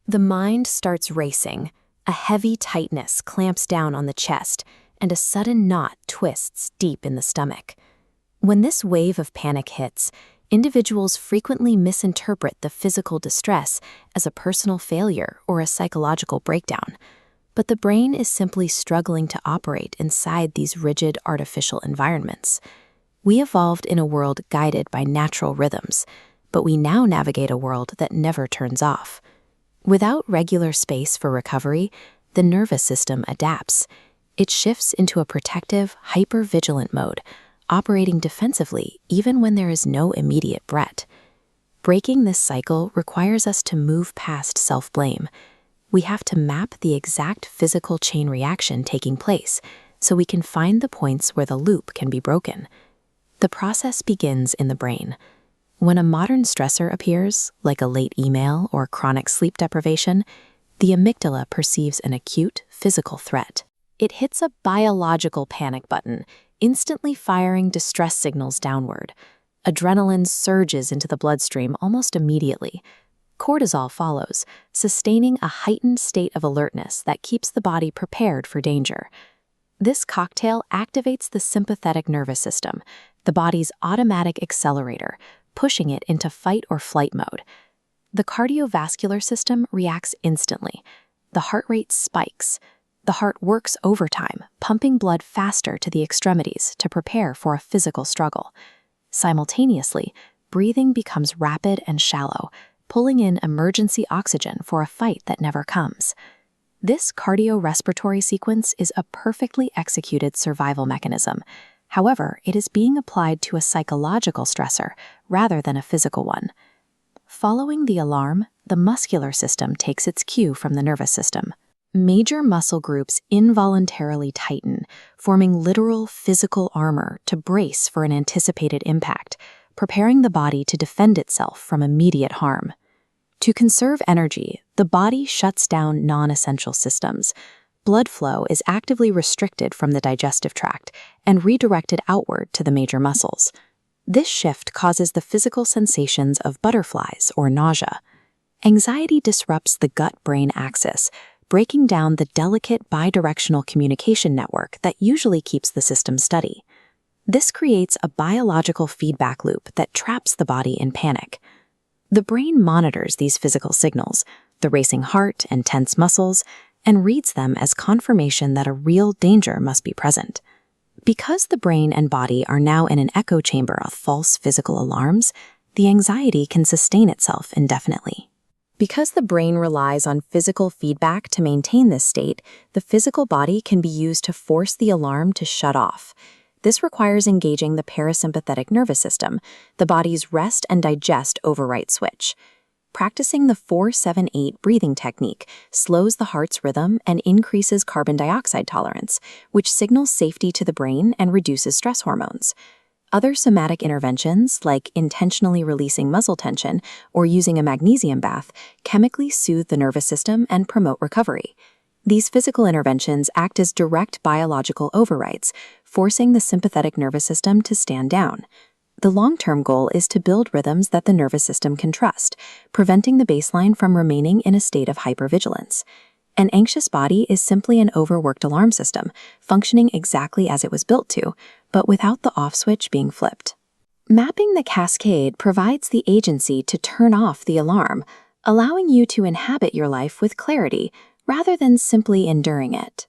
The mind starts racing. A heavy tightness clamps down on the chest, and a sudden knot twists deep in the stomach. When this wave of panic hits, individuals frequently misinterpret the physical distress as a personal failure or a psychological breakdown. But the brain is simply struggling to operate inside these rigid artificial environments. We evolved in a world guided by natural rhythms, but we now navigate a world that never turns off. Without regular space for recovery, the nervous system adapts. It shifts into a protective, hyper-vigilant mode, operating defensively even when there is no immediate threat. Breaking this cycle requires us to move past self-blame. We have to map the exact physical chain reaction taking place so we can find the points where the loop can be broken. The process begins in the brain. When a modern stressor appears, like a late email or chronic sleep deprivation, the amygdala perceives an acute physical threat. It hits a biological panic button, instantly firing distress signals downward. Adrenaline surges into the bloodstream almost immediately. Cortisol follows, sustaining a heightened state of alertness that keeps the body prepared for danger. This cocktail activates the sympathetic nervous system, the body's automatic accelerator, pushing it into fight or flight mode. The cardiovascular system reacts instantly. The heart rate spikes. The heart works overtime, pumping blood faster to the extremities to prepare for a physical struggle. Simultaneously, breathing becomes rapid and shallow, pulling in emergency oxygen for a fight that never comes. This cardiorespiratory sequence is a perfectly executed survival mechanism. However, it is being applied to a psychological stressor rather than a physical one. Following the alarm, the muscular system takes its cue from the nervous system. Major muscle groups involuntarily tighten, forming literal physical armor to brace for an anticipated impact, preparing the body to defend itself from immediate harm. To conserve energy, the body shuts down non-essential systems. Blood flow is actively restricted from the digestive tract and redirected outward to the major muscles. This shift causes the physical sensations of butterflies or nausea. Anxiety disrupts the gut-brain axis, breaking down the delicate bidirectional communication network that usually keeps the system steady. This creates a biological feedback loop that traps the body in panic. The brain monitors these physical signals, the racing heart and tense muscles, and reads them as confirmation that a real danger must be present. Because the brain and body are now in an echo chamber of false physical alarms, the anxiety can sustain itself indefinitely. Because the brain relies on physical feedback to maintain this state, the physical body can be used to force the alarm to shut off. This requires engaging the parasympathetic nervous system, the body's rest and digest override switch. Practicing the 4-7-8 breathing technique slows the heart's rhythm and increases carbon dioxide tolerance, which signals safety to the brain and reduces stress hormones. Other somatic interventions, like intentionally releasing muscle tension or using a magnesium bath, chemically soothe the nervous system and promote recovery. These physical interventions act as direct biological overrides, forcing the sympathetic nervous system to stand down. The long-term goal is to build rhythms that the nervous system can trust, preventing the baseline from remaining in a state of hypervigilance. An anxious body is simply an overworked alarm system, functioning exactly as it was built to, but without the off switch being flipped. Mapping the cascade provides the agency to turn off the alarm, allowing you to inhabit your life with clarity rather than simply enduring it.